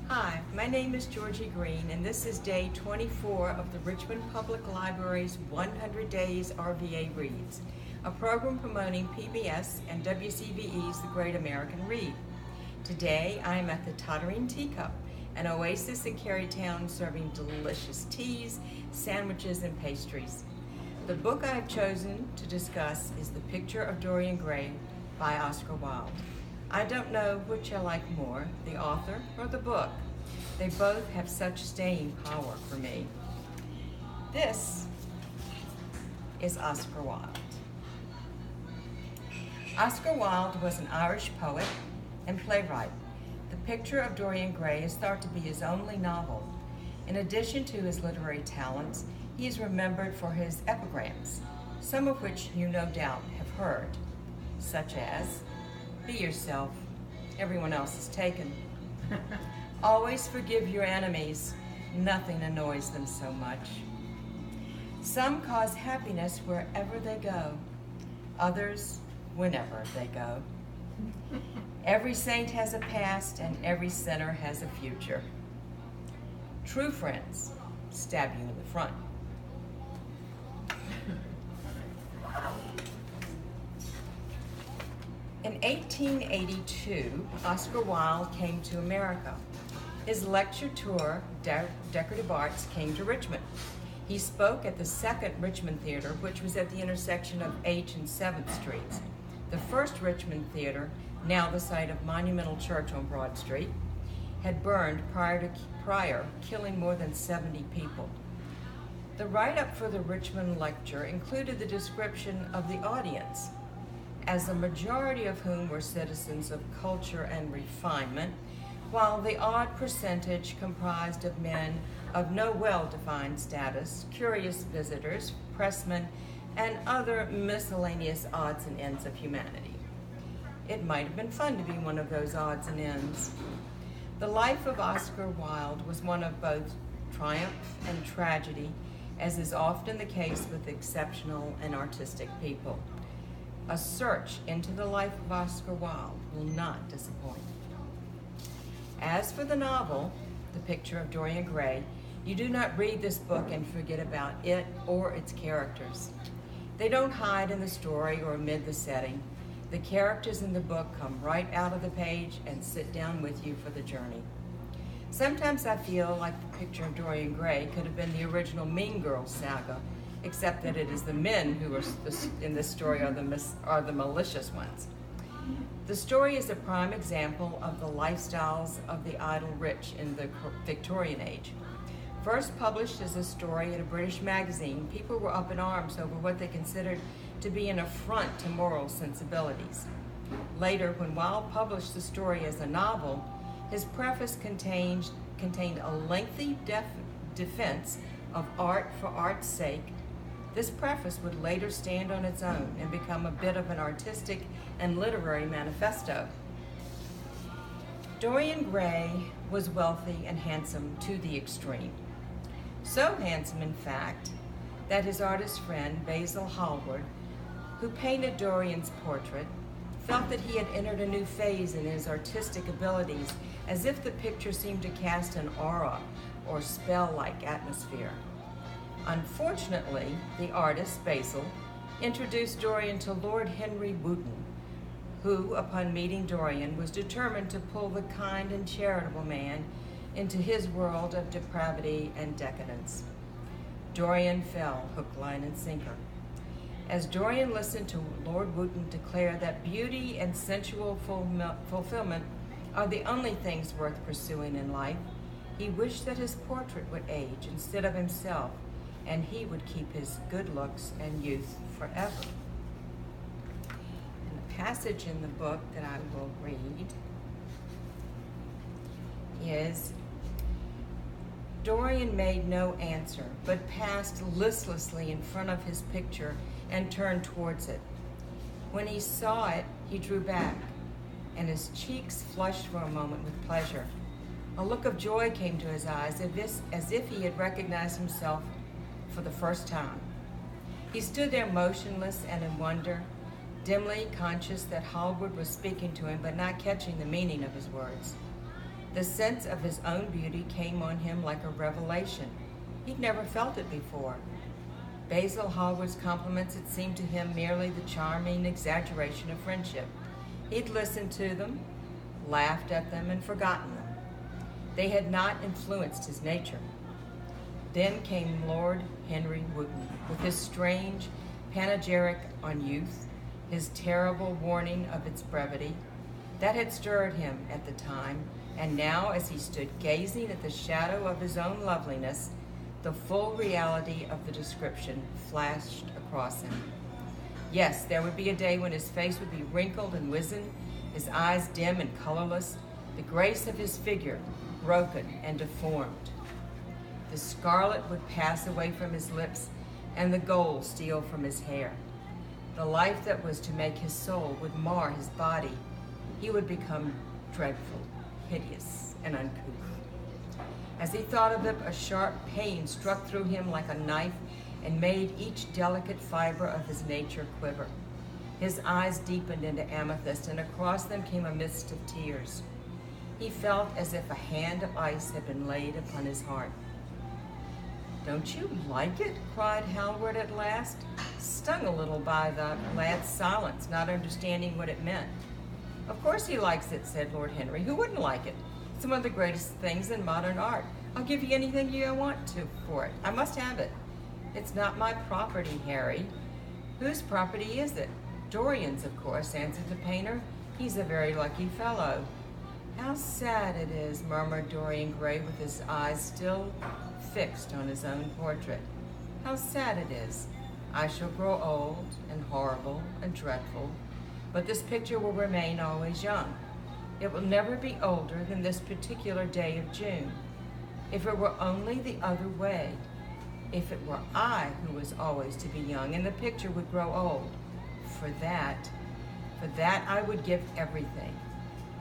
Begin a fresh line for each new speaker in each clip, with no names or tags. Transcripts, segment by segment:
Hi, my name is Georgie Green, and this is day 24 of the Richmond Public Library's 100 Days RVA Reads, a program promoting PBS and WCBE's The Great American Read. Today, I am at the Tottering Teacup, an oasis in Carytown serving delicious teas, sandwiches, and pastries. The book I have chosen to discuss is The Picture of Dorian Gray by Oscar Wilde. I don't know which I like more, the author or the book. They both have such staying power for me. This is Oscar Wilde. Oscar Wilde was an Irish poet and playwright. The Picture of Dorian Gray is thought to be his only novel. In addition to his literary talents, he is remembered for his epigrams, some of which you no doubt have heard, such as, "Be yourself, everyone else is taken." "Always forgive your enemies, nothing annoys them so much." "Some cause happiness wherever they go, others whenever they go." "Every saint has a past and every sinner has a future." "True friends stab you in the front." In 1882, Oscar Wilde came to America. His lecture tour, Decorative Arts, came to Richmond. He spoke at the second Richmond Theater, which was at the intersection of H and 7th Streets. The first Richmond Theater, now the site of Monumental Church on Broad Street, had burned prior, killing more than 70 people. The write-up for the Richmond lecture included the description of the audience, as the majority of whom were citizens of culture and refinement, while the odd percentage comprised of men of no well-defined status, curious visitors, pressmen, and other miscellaneous odds and ends of humanity. It might have been fun to be one of those odds and ends. The life of Oscar Wilde was one of both triumph and tragedy, as is often the case with exceptional and artistic people. A search into the life of Oscar Wilde will not disappoint. As for the novel, The Picture of Dorian Gray, you do not read this book and forget about it or its characters. They don't hide in the story or amid the setting. The characters in the book come right out of the page and sit down with you for the journey. Sometimes I feel like The Picture of Dorian Gray could have been the original Mean Girls saga, except that it is the men who are in this story are the malicious ones. The story is a prime example of the lifestyles of the idle rich in the Victorian age. First published as a story in a British magazine, people were up in arms over what they considered to be an affront to moral sensibilities. Later, when Wilde published the story as a novel, his preface contained a lengthy defense of art for art's sake. This preface would later stand on its own and become a bit of an artistic and literary manifesto. Dorian Gray was wealthy and handsome to the extreme. So handsome, in fact, that his artist friend, Basil Hallward, who painted Dorian's portrait, felt that he had entered a new phase in his artistic abilities, as if the picture seemed to cast an aura or spell-like atmosphere. Unfortunately, the artist, Basil, introduced Dorian to Lord Henry Wotton, who, upon meeting Dorian, was determined to pull the kind and charitable man into his world of depravity and decadence. Dorian fell hook, line, and sinker. As Dorian listened to Lord Wotton declare that beauty and sensual fulfillment are the only things worth pursuing in life, he wished that his portrait would age instead of himself, and he would keep his good looks and youth forever. And the passage in the book that I will read is, "Dorian made no answer, but passed listlessly in front of his picture and turned towards it. When he saw it, he drew back, and his cheeks flushed for a moment with pleasure. A look of joy came to his eyes, as if he had recognized himself for the first time. He stood there motionless and in wonder, dimly conscious that Hallward was speaking to him, but not catching the meaning of his words. The sense of his own beauty came on him like a revelation. He'd never felt it before. Basil Hallward's compliments had seemed to him merely the charming exaggeration of friendship. He'd listened to them, laughed at them, and forgotten them. They had not influenced his nature. Then came Lord Henry Wotton, with his strange panegyric on youth, his terrible warning of its brevity. That had stirred him at the time, and now as he stood gazing at the shadow of his own loveliness, the full reality of the description flashed across him. Yes, there would be a day when his face would be wrinkled and wizened, his eyes dim and colorless, the grace of his figure broken and deformed. The scarlet would pass away from his lips, and the gold steal from his hair. The life that was to make his soul would mar his body. He would become dreadful, hideous, and uncouth. As he thought of it, a sharp pain struck through him like a knife and made each delicate fiber of his nature quiver. His eyes deepened into amethyst, and across them came a mist of tears. He felt as if a hand of ice had been laid upon his heart. "Don't you like it?" cried Hallward at last, stung a little by the lad's silence, not understanding what it meant. "Of course he likes it," said Lord Henry. "Who wouldn't like it? It's one of the greatest things in modern art. I'll give you anything you want to for it. I must have it." "It's not my property, Harry." "Whose property is it?" "Dorian's, of course," answered the painter. "He's a very lucky fellow." "How sad it is," murmured Dorian Gray, with his eyes still fixed on his own portrait. "How sad it is. I shall grow old and horrible and dreadful, but this picture will remain always young. It will never be older than this particular day of June. If it were only the other way, if it were I who was always to be young and the picture would grow old, for that I would give everything.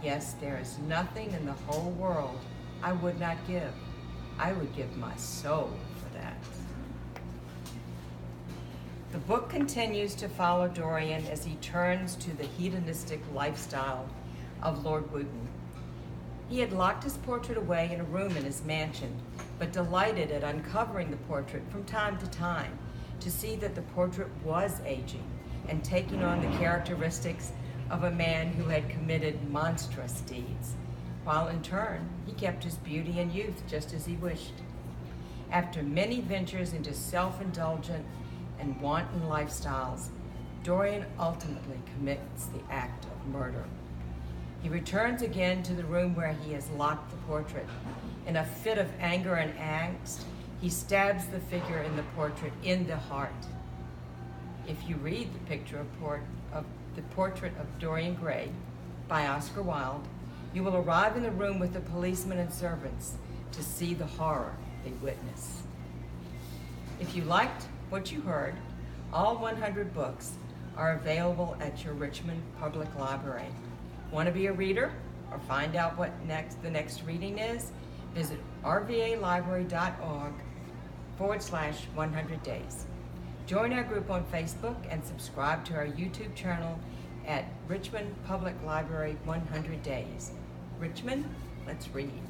Yes, there is nothing in the whole world I would not give. I would give my soul for that." The book continues to follow Dorian as he turns to the hedonistic lifestyle of Lord Wotton. He had locked his portrait away in a room in his mansion, but delighted at uncovering the portrait from time to time to see that the portrait was aging and taking on the characteristics of a man who had committed monstrous deeds, while in turn he kept his beauty and youth just as he wished. After many ventures into self-indulgent and wanton lifestyles, Dorian ultimately commits the act of murder. He returns again to the room where he has locked the portrait. In a fit of anger and angst, he stabs the figure in the portrait in the heart. If you read the portrait of Dorian Gray by Oscar Wilde, you will arrive in the room with the policemen and servants to see the horror they witness. If you liked what you heard, all 100 books are available at your Richmond Public Library. Want to be a reader or find out what the next reading is? Visit rvallibrary.org/100 days. Join our group on Facebook and subscribe to our YouTube channel at Richmond Public Library 100 Days. Richmond, let's read.